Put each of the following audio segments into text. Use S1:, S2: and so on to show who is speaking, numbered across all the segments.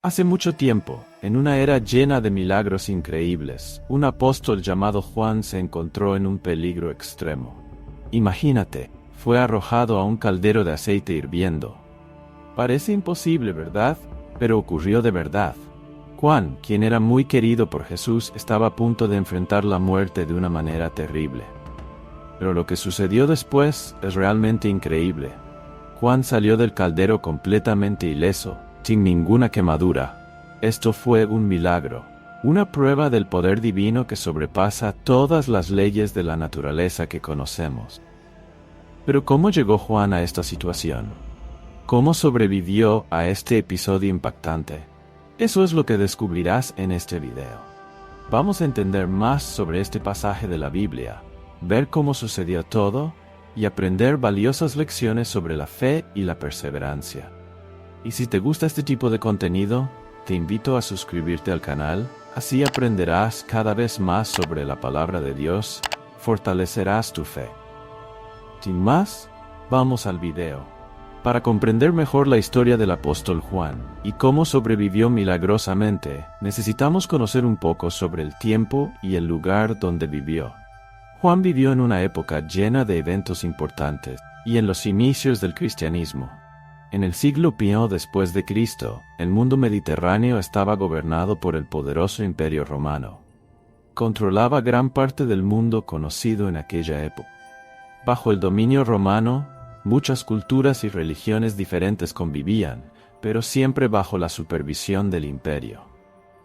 S1: Hace mucho tiempo, en una era llena de milagros increíbles, un apóstol llamado Juan se encontró en un peligro extremo. Imagínate, fue arrojado a un caldero de aceite hirviendo. Parece imposible, ¿verdad? Pero ocurrió de verdad. Juan, quien era muy querido por Jesús, estaba a punto de enfrentar la muerte de una manera terrible. Pero lo que sucedió después es realmente increíble. Juan salió del caldero completamente ileso, sin ninguna quemadura. Esto fue un milagro, una prueba del poder divino que sobrepasa todas las leyes de la naturaleza que conocemos. Pero ¿cómo llegó Juan a esta situación? ¿Cómo sobrevivió a este episodio impactante? Eso es lo que descubrirás en este video. Vamos a entender más sobre este pasaje de la Biblia, ver cómo sucedió todo y aprender valiosas lecciones sobre la fe y la perseverancia. Y si te gusta este tipo de contenido, te invito a suscribirte al canal, así aprenderás cada vez más sobre la palabra de Dios, fortalecerás tu fe. Sin más, vamos al video. Para comprender mejor la historia del apóstol Juan y cómo sobrevivió milagrosamente, necesitamos conocer un poco sobre el tiempo y el lugar donde vivió. Juan vivió en una época llena de eventos importantes y en los inicios del cristianismo. En el siglo I después de Cristo, el mundo mediterráneo estaba gobernado por el poderoso Imperio Romano. Controlaba gran parte del mundo conocido en aquella época. Bajo el dominio romano, muchas culturas y religiones diferentes convivían, pero siempre bajo la supervisión del imperio.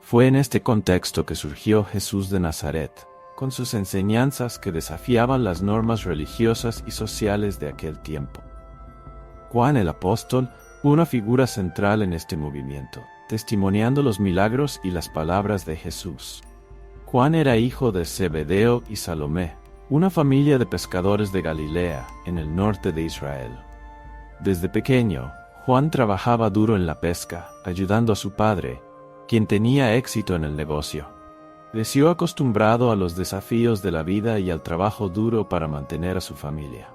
S1: Fue en este contexto que surgió Jesús de Nazaret, con sus enseñanzas que desafiaban las normas religiosas y sociales de aquel tiempo. Juan el apóstol fue una figura central en este movimiento, testimoniando los milagros y las palabras de Jesús. Juan era hijo de Zebedeo y Salomé, una familia de pescadores de Galilea, en el norte de Israel. Desde pequeño, Juan trabajaba duro en la pesca, ayudando a su padre, quien tenía éxito en el negocio. Creció acostumbrado a los desafíos de la vida y al trabajo duro para mantener a su familia.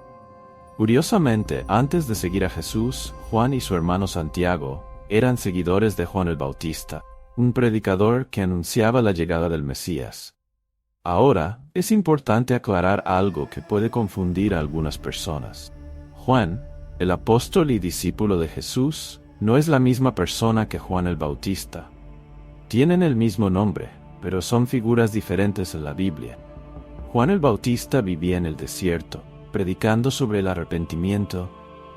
S1: Curiosamente, antes de seguir a Jesús, Juan y su hermano Santiago eran seguidores de Juan el Bautista, un predicador que anunciaba la llegada del Mesías. Ahora, es importante aclarar algo que puede confundir a algunas personas. Juan, el apóstol y discípulo de Jesús, no es la misma persona que Juan el Bautista. Tienen el mismo nombre, pero son figuras diferentes en la Biblia. Juan el Bautista vivía en el desierto, predicando sobre el arrepentimiento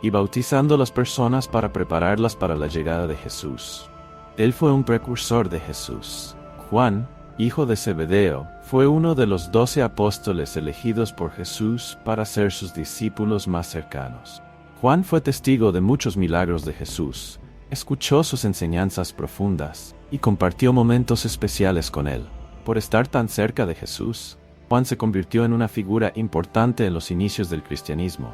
S1: y bautizando a las personas para prepararlas para la llegada de Jesús. Él fue un precursor de Jesús. Juan, hijo de Zebedeo, fue uno de los 12 apóstoles elegidos por Jesús para ser sus discípulos más cercanos. Juan fue testigo de muchos milagros de Jesús, escuchó sus enseñanzas profundas y compartió momentos especiales con él. Por estar tan cerca de Jesús, Juan se convirtió en una figura importante en los inicios del cristianismo,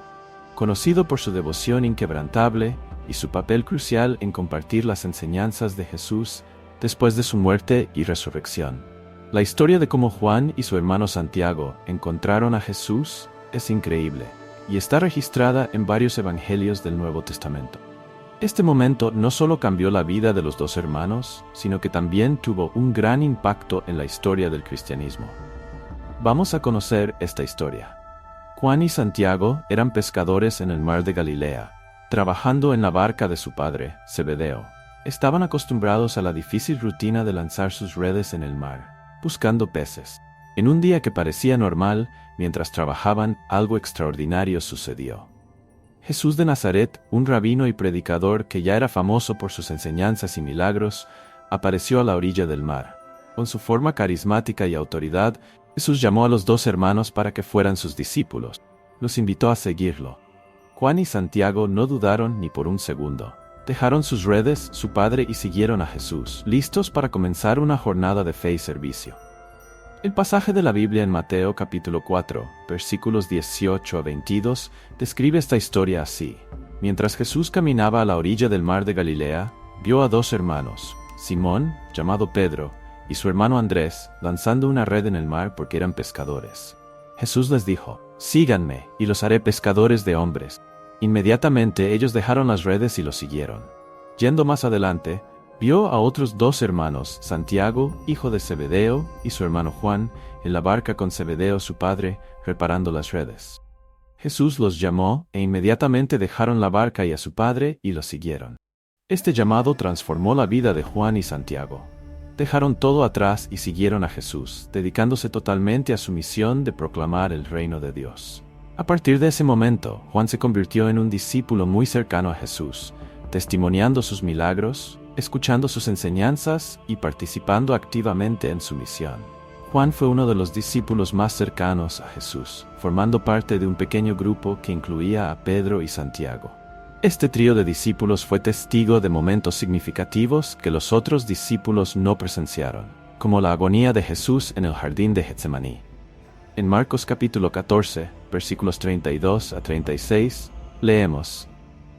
S1: conocido por su devoción inquebrantable y su papel crucial en compartir las enseñanzas de Jesús después de su muerte y resurrección. La historia de cómo Juan y su hermano Santiago encontraron a Jesús es increíble y está registrada en varios evangelios del Nuevo Testamento. Este momento no solo cambió la vida de los dos hermanos, sino que también tuvo un gran impacto en la historia del cristianismo. Vamos a conocer esta historia. Juan y Santiago eran pescadores en el mar de Galilea, trabajando en la barca de su padre, Zebedeo. Estaban acostumbrados a la difícil rutina de lanzar sus redes en el mar, buscando peces. En un día que parecía normal, mientras trabajaban, algo extraordinario sucedió. Jesús de Nazaret, un rabino y predicador que ya era famoso por sus enseñanzas y milagros, apareció a la orilla del mar. Con su forma carismática y autoridad, Jesús llamó a los dos hermanos para que fueran sus discípulos. Los invitó a seguirlo. Juan y Santiago no dudaron ni por un segundo. Dejaron sus redes, su padre y siguieron a Jesús, listos para comenzar una jornada de fe y servicio. El pasaje de la Biblia en Mateo capítulo 4, versículos 18 a 22, describe esta historia así. Mientras Jesús caminaba a la orilla del mar de Galilea, vio a dos hermanos, Simón, llamado Pedro, y su hermano Andrés, lanzando una red en el mar porque eran pescadores. Jesús les dijo, «Síganme, y los haré pescadores de hombres». Inmediatamente ellos dejaron las redes y lo siguieron. Yendo más adelante, Vio a otros 2 hermanos, Santiago, hijo de Zebedeo, y su hermano Juan, en la barca con Zebedeo su padre, reparando las redes. Jesús los llamó, e inmediatamente dejaron la barca y a su padre, y lo siguieron. Este llamado transformó la vida de Juan y Santiago. Dejaron todo atrás y siguieron a Jesús, dedicándose totalmente a su misión de proclamar el reino de Dios. A partir de ese momento, Juan se convirtió en un discípulo muy cercano a Jesús, testimoniando sus milagros, escuchando sus enseñanzas y participando activamente en su misión. Juan fue uno de los discípulos más cercanos a Jesús, formando parte de un pequeño grupo que incluía a Pedro y Santiago. Este trío de discípulos fue testigo de momentos significativos que los otros discípulos no presenciaron, como la agonía de Jesús en el jardín de Getsemaní. En Marcos capítulo 14, versículos 32 a 36, leemos: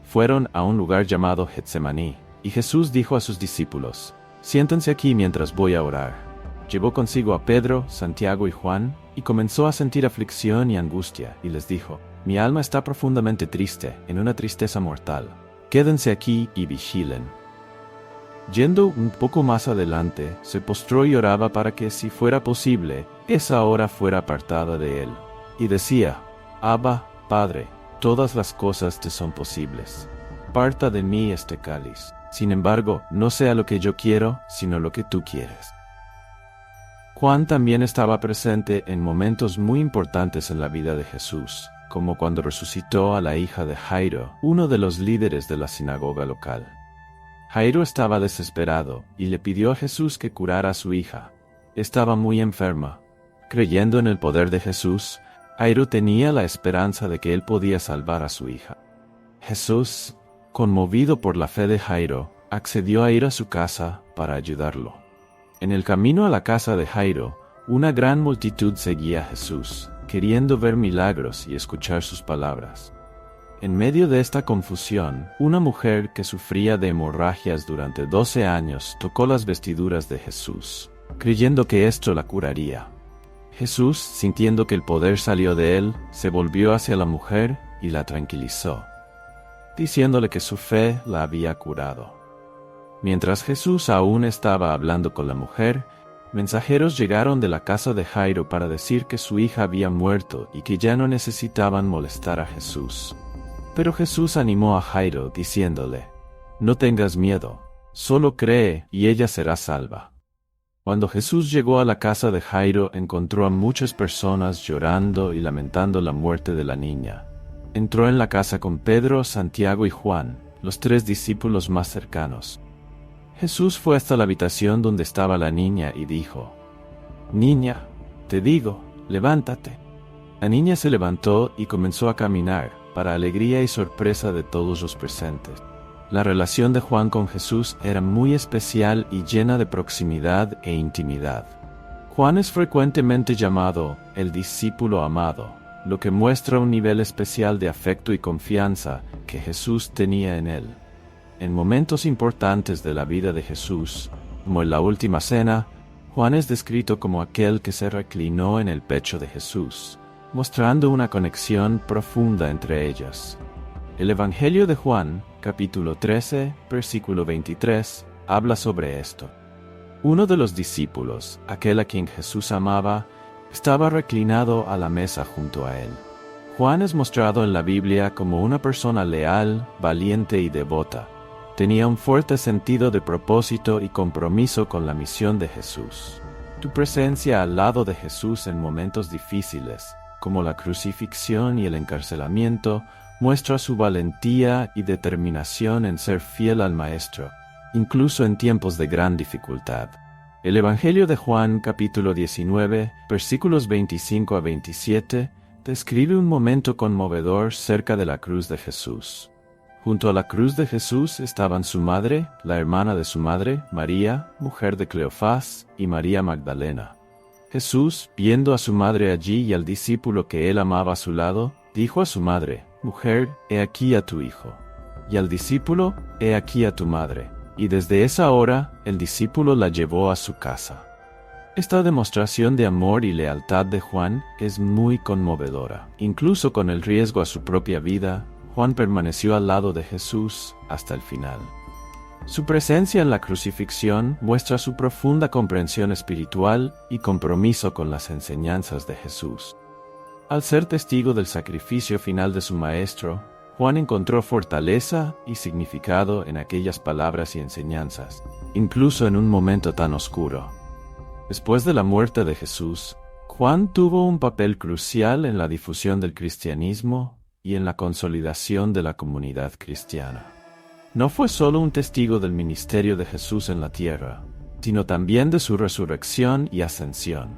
S1: Fueron a un lugar llamado Getsemaní, y Jesús dijo a sus discípulos: Siéntense aquí mientras voy a orar. Llevó consigo a Pedro, Santiago y Juan, y comenzó a sentir aflicción y angustia, y les dijo: Mi alma está profundamente triste, en una tristeza mortal. Quédense aquí y vigilen. Yendo un poco más adelante, se postró y oraba para que, si fuera posible, esa hora fuera apartada de él. Y decía: Abba, Padre, todas las cosas te son posibles. Parta de mí este cáliz. Sin embargo, no sea lo que yo quiero, sino lo que tú quieres. Juan también estaba presente en momentos muy importantes en la vida de Jesús, como cuando resucitó a la hija de Jairo, uno de los líderes de la sinagoga local. Jairo estaba desesperado y le pidió a Jesús que curara a su hija. Estaba muy enferma. Creyendo en el poder de Jesús, Jairo tenía la esperanza de que él podía salvar a su hija. Jesús, conmovido por la fe de Jairo, accedió a ir a su casa para ayudarlo. En el camino a la casa de Jairo, una gran multitud seguía a Jesús, queriendo ver milagros y escuchar sus palabras. En medio de esta confusión, una mujer que sufría de hemorragias durante 12 años tocó las vestiduras de Jesús, creyendo que esto la curaría. Jesús, sintiendo que el poder salió de él, se volvió hacia la mujer y la tranquilizó, diciéndole que su fe la había curado. Mientras Jesús aún estaba hablando con la mujer, mensajeros llegaron de la casa de Jairo para decir que su hija había muerto y que ya no necesitaban molestar a Jesús. Pero Jesús animó a Jairo, diciéndole: No tengas miedo, solo cree y ella será salva. Cuando Jesús llegó a la casa de Jairo, encontró a muchas personas llorando y lamentando la muerte de la niña. Entró en la casa con Pedro, Santiago y Juan, los 3 discípulos más cercanos. Jesús fue hasta la habitación donde estaba la niña y dijo: Niña, te digo, levántate. La niña se levantó y comenzó a caminar, para alegría y sorpresa de todos los presentes. La relación de Juan con Jesús era muy especial y llena de proximidad e intimidad. Juan es frecuentemente llamado el discípulo amado, lo que muestra un nivel especial de afecto y confianza que Jesús tenía en él. En momentos importantes de la vida de Jesús, como en la última cena, Juan es descrito como aquel que se reclinó en el pecho de Jesús, mostrando una conexión profunda entre ellas. El Evangelio de Juan, capítulo 13, versículo 23, habla sobre esto. Uno de los discípulos, aquel a quien Jesús amaba, estaba reclinado a la mesa junto a él. Juan es mostrado en la Biblia como una persona leal, valiente y devota. Tenía un fuerte sentido de propósito y compromiso con la misión de Jesús. Tu presencia al lado de Jesús en momentos difíciles, como la crucifixión y el encarcelamiento, muestra su valentía y determinación en ser fiel al Maestro, incluso en tiempos de gran dificultad. El Evangelio de Juan, capítulo 19, versículos 25 a 27, describe un momento conmovedor cerca de la cruz de Jesús. Junto a la cruz de Jesús estaban su madre, la hermana de su madre, María, mujer de Cleofás, y María Magdalena. Jesús, viendo a su madre allí y al discípulo que él amaba a su lado, dijo a su madre: Mujer, he aquí a tu hijo. Y al discípulo: He aquí a tu madre. Y desde esa hora, el discípulo la llevó a su casa. Esta demostración de amor y lealtad de Juan es muy conmovedora. Incluso con el riesgo a su propia vida, Juan permaneció al lado de Jesús hasta el final. Su presencia en la crucifixión muestra su profunda comprensión espiritual y compromiso con las enseñanzas de Jesús. Al ser testigo del sacrificio final de su Maestro, Juan encontró fortaleza y significado en aquellas palabras y enseñanzas, incluso en un momento tan oscuro. Después de la muerte de Jesús, Juan tuvo un papel crucial en la difusión del cristianismo y en la consolidación de la comunidad cristiana. No fue solo un testigo del ministerio de Jesús en la tierra, sino también de su resurrección y ascensión.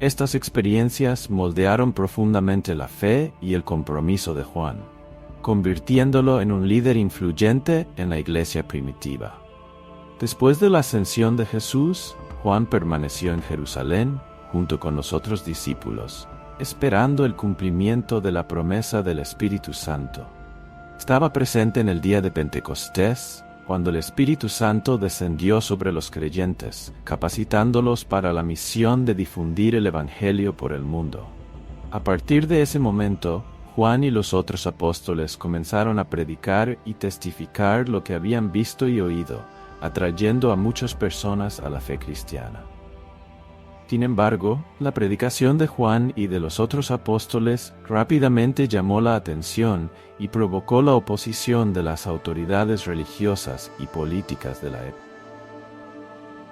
S1: Estas experiencias moldearon profundamente la fe y el compromiso de Juan, convirtiéndolo en un líder influyente en la iglesia primitiva. Después de la ascensión de Jesús, Juan permaneció en Jerusalén junto con los otros discípulos, esperando el cumplimiento de la promesa del Espíritu Santo. Estaba presente en el día de Pentecostés, cuando el Espíritu Santo descendió sobre los creyentes, capacitándolos para la misión de difundir el Evangelio por el mundo. A partir de ese momento, Juan y los otros apóstoles comenzaron a predicar y testificar lo que habían visto y oído, atrayendo a muchas personas a la fe cristiana. Sin embargo, la predicación de Juan y de los otros apóstoles rápidamente llamó la atención y provocó la oposición de las autoridades religiosas y políticas de la época.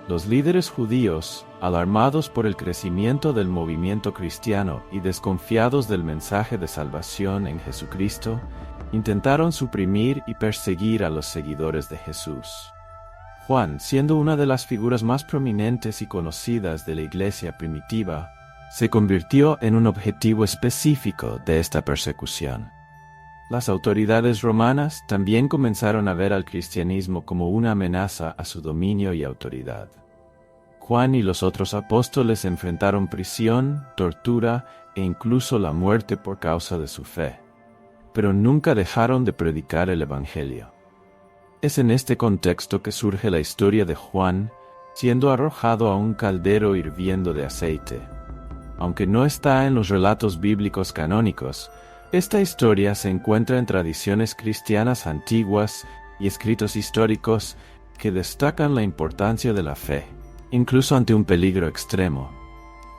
S1: Los líderes judíos, alarmados por el crecimiento del movimiento cristiano y desconfiados del mensaje de salvación en Jesucristo, intentaron suprimir y perseguir a los seguidores de Jesús. Juan, siendo una de las figuras más prominentes y conocidas de la iglesia primitiva, se convirtió en un objetivo específico de esta persecución. Las autoridades romanas también comenzaron a ver al cristianismo como una amenaza a su dominio y autoridad. Juan y los otros apóstoles enfrentaron prisión, tortura e incluso la muerte por causa de su fe, pero nunca dejaron de predicar el Evangelio. Es en este contexto que surge la historia de Juan siendo arrojado a un caldero hirviendo de aceite. Aunque no está en los relatos bíblicos canónicos, esta historia se encuentra en tradiciones cristianas antiguas y escritos históricos que destacan la importancia de la fe, incluso ante un peligro extremo.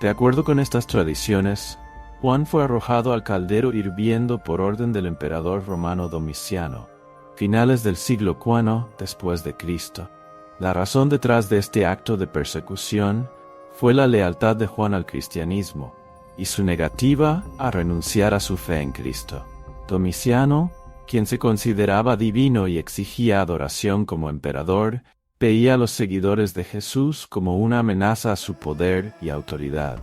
S1: De acuerdo con estas tradiciones, Juan fue arrojado al caldero hirviendo por orden del emperador romano Domiciano, finales del siglo IV después de Cristo. La razón detrás de este acto de persecución fue la lealtad de Juan al cristianismo y su negativa a renunciar a su fe en Cristo. Domiciano, quien se consideraba divino y exigía adoración como emperador, veía a los seguidores de Jesús como una amenaza a su poder y autoridad.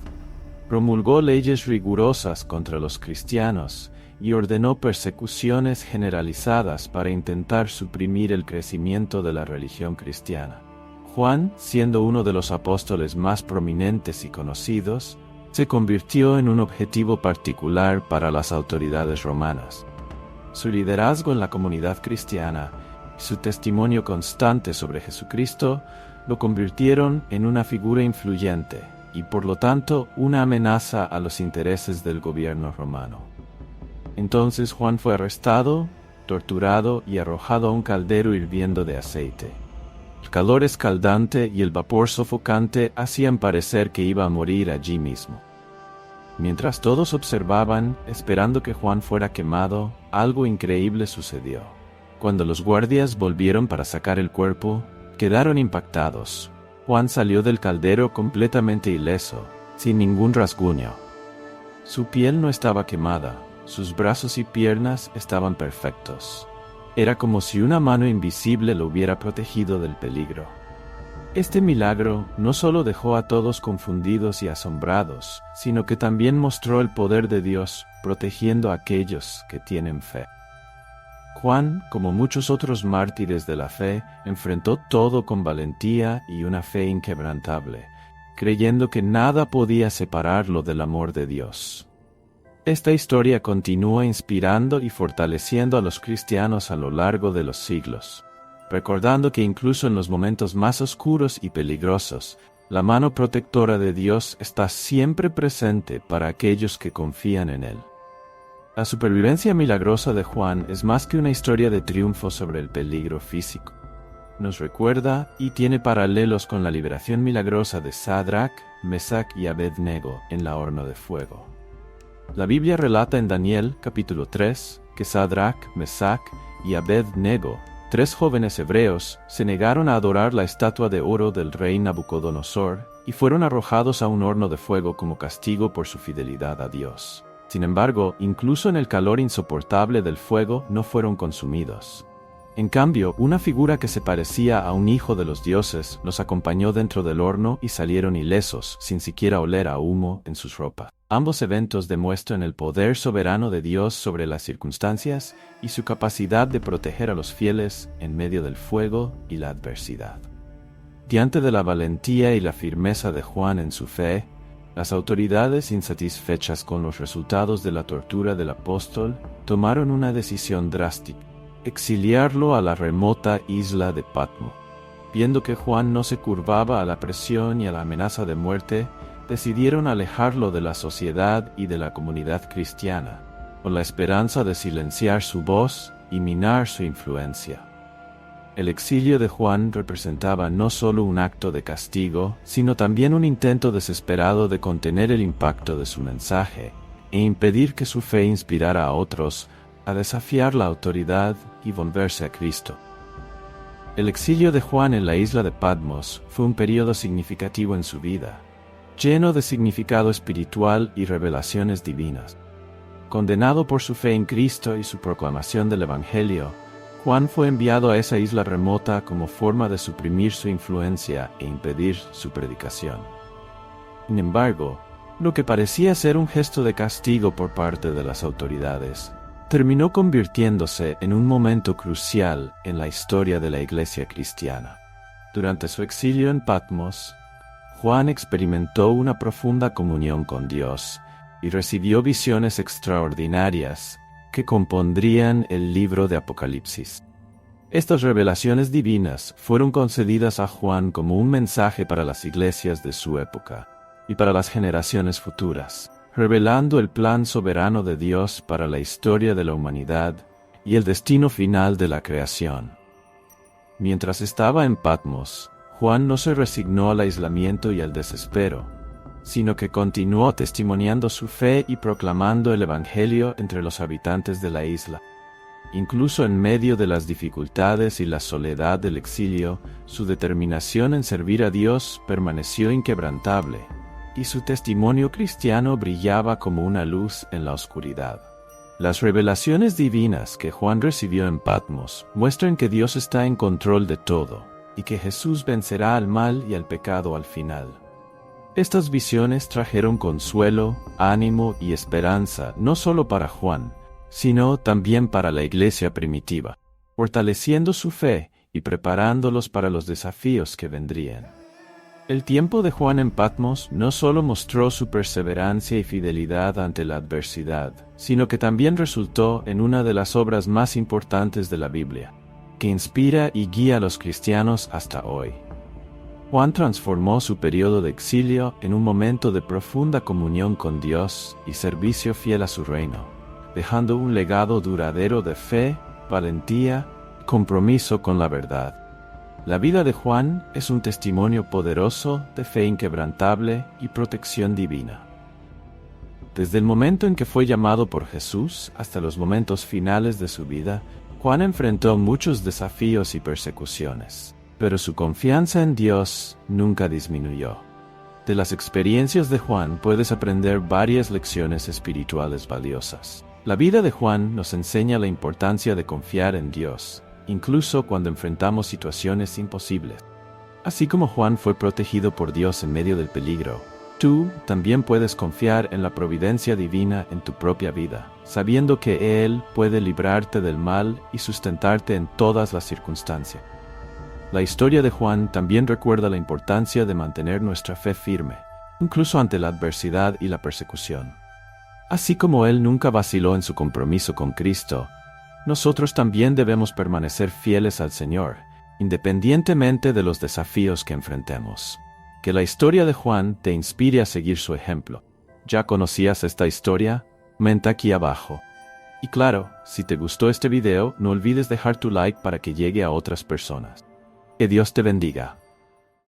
S1: Promulgó leyes rigurosas contra los cristianos y ordenó persecuciones generalizadas para intentar suprimir el crecimiento de la religión cristiana. Juan, siendo uno de los apóstoles más prominentes y conocidos, se convirtió en un objetivo particular para las autoridades romanas. Su liderazgo en la comunidad cristiana y su testimonio constante sobre Jesucristo lo convirtieron en una figura influyente y por lo tanto una amenaza a los intereses del gobierno romano. Entonces Juan fue arrestado, torturado y arrojado a un caldero hirviendo de aceite. El calor escaldante y el vapor sofocante hacían parecer que iba a morir allí mismo. Mientras todos observaban, esperando que Juan fuera quemado, algo increíble sucedió. Cuando los guardias volvieron para sacar el cuerpo, quedaron impactados. Juan salió del caldero completamente ileso, sin ningún rasguño. Su piel no estaba quemada. Sus brazos y piernas estaban perfectos. Era como si una mano invisible lo hubiera protegido del peligro. Este milagro no solo dejó a todos confundidos y asombrados, sino que también mostró el poder de Dios protegiendo a aquellos que tienen fe. Juan, como muchos otros mártires de la fe, enfrentó todo con valentía y una fe inquebrantable, creyendo que nada podía separarlo del amor de Dios. Esta historia continúa inspirando y fortaleciendo a los cristianos a lo largo de los siglos, recordando que incluso en los momentos más oscuros y peligrosos, la mano protectora de Dios está siempre presente para aquellos que confían en Él. La supervivencia milagrosa de Juan es más que una historia de triunfo sobre el peligro físico. nos recuerda y tiene paralelos con la liberación milagrosa de Sadrach, Mesach y Abednego en la horno de fuego. La Biblia relata en Daniel, capítulo 3, que Sadrach, Mesach y Abednego, 3 jóvenes hebreos, se negaron a adorar la estatua de oro del rey Nabucodonosor y fueron arrojados a un horno de fuego como castigo por su fidelidad a Dios. Sin embargo, incluso en el calor insoportable del fuego no fueron consumidos. En cambio, una figura que se parecía a un hijo de los dioses los acompañó dentro del horno y salieron ilesos, sin siquiera oler a humo en sus ropas. Ambos eventos demuestran el poder soberano de Dios sobre las circunstancias y su capacidad de proteger a los fieles en medio del fuego y la adversidad. Diante de la valentía y la firmeza de Juan en su fe, las autoridades, insatisfechas con los resultados de la tortura del apóstol, tomaron una decisión drástica: exiliarlo a la remota isla de Patmos. Viendo que Juan no se curvaba a la presión y a la amenaza de muerte, decidieron alejarlo de la sociedad y de la comunidad cristiana, con la esperanza de silenciar su voz y minar su influencia. El exilio de Juan representaba no solo un acto de castigo, sino también un intento desesperado de contener el impacto de su mensaje e impedir que su fe inspirara a otros a desafiar la autoridad y volverse a Cristo. El exilio de Juan en la isla de Patmos fue un periodo significativo en su vida, lleno de significado espiritual y revelaciones divinas. Condenado por su fe en Cristo y su proclamación del Evangelio, Juan fue enviado a esa isla remota como forma de suprimir su influencia e impedir su predicación. Sin embargo, lo que parecía ser un gesto de castigo por parte de las autoridades, terminó convirtiéndose en un momento crucial en la historia de la Iglesia cristiana. Durante su exilio en Patmos, Juan experimentó una profunda comunión con Dios y recibió visiones extraordinarias que compondrían el libro de Apocalipsis. Estas revelaciones divinas fueron concedidas a Juan como un mensaje para las iglesias de su época y para las generaciones futuras, revelando el plan soberano de Dios para la historia de la humanidad y el destino final de la creación. Mientras estaba en Patmos, Juan no se resignó al aislamiento y al desespero, sino que continuó testimoniando su fe y proclamando el Evangelio entre los habitantes de la isla. Incluso en medio de las dificultades y la soledad del exilio, su determinación en servir a Dios permaneció inquebrantable, y su testimonio cristiano brillaba como una luz en la oscuridad. Las revelaciones divinas que Juan recibió en Patmos muestran que Dios está en control de todo, y que Jesús vencerá al mal y al pecado al final. Estas visiones trajeron consuelo, ánimo y esperanza no solo para Juan, sino también para la iglesia primitiva, fortaleciendo su fe y preparándolos para los desafíos que vendrían. El tiempo de Juan en Patmos no solo mostró su perseverancia y fidelidad ante la adversidad, sino que también resultó en una de las obras más importantes de la Biblia, que inspira y guía a los cristianos hasta hoy. Juan transformó su periodo de exilio en un momento de profunda comunión con Dios y servicio fiel a su reino, dejando un legado duradero de fe, valentía y compromiso con la verdad. La vida de Juan es un testimonio poderoso de fe inquebrantable y protección divina. Desde el momento en que fue llamado por Jesús hasta los momentos finales de su vida, Juan enfrentó muchos desafíos y persecuciones, pero su confianza en Dios nunca disminuyó. De las experiencias de Juan puedes aprender varias lecciones espirituales valiosas. La vida de Juan nos enseña la importancia de confiar en Dios, incluso cuando enfrentamos situaciones imposibles. Así como Juan fue protegido por Dios en medio del peligro, tú también puedes confiar en la providencia divina en tu propia vida, sabiendo que Él puede librarte del mal y sustentarte en todas las circunstancias. La historia de Juan también recuerda la importancia de mantener nuestra fe firme, incluso ante la adversidad y la persecución. Así como Él nunca vaciló en su compromiso con Cristo, nosotros también debemos permanecer fieles al Señor, independientemente de los desafíos que enfrentemos. Que la historia de Juan te inspire a seguir su ejemplo. ¿Ya conocías esta historia? Comenta aquí abajo. Y claro, si te gustó este video, no olvides dejar tu like para que llegue a otras personas. Que Dios te bendiga.